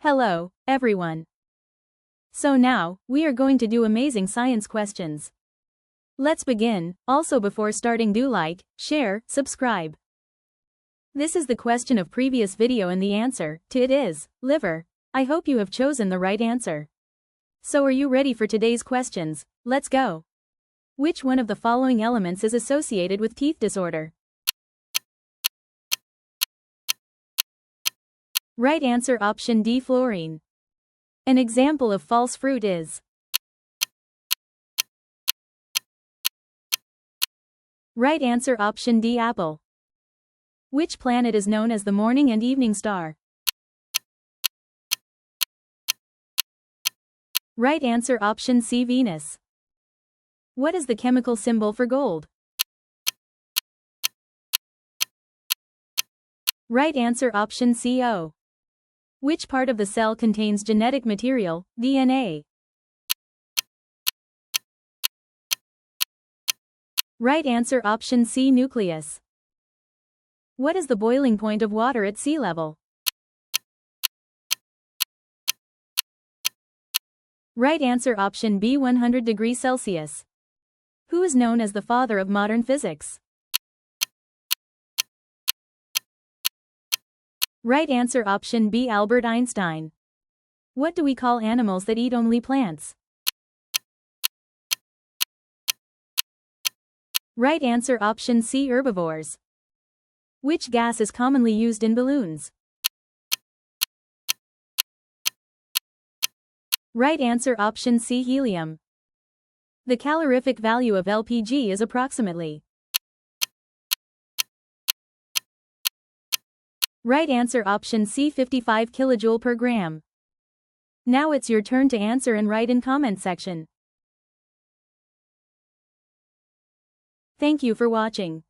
Hello, everyone. So now, we are going to do amazing science questions. Let's begin. Also before starting, do like, share, subscribe. This is the question of previous video and the answer to it is liver. I hope you have chosen the right answer. So are you ready for today's questions? Let's go. Which one of the following elements is associated with teeth disorder? Right answer option D, fluorine. An example of false fruit is right answer option D, apple. Which planet is known as the morning and evening star? Right answer option C, Venus. What is the chemical symbol for gold? Right answer option C, O. Which part of the cell contains genetic material, DNA? Right answer option C, nucleus. What is the boiling point of water at sea level? Right answer option B, 100 degrees Celsius. Who is known as the father of modern physics? Right answer option B, Albert Einstein. What do we call animals that eat only plants? Right answer option C, herbivores. Which gas is commonly used in balloons? Right answer option C, helium. The calorific value of LPG is approximately. Right answer option C, 55 kilojoule per gram. Now it's your turn to answer and write in comment section. Thank you for watching.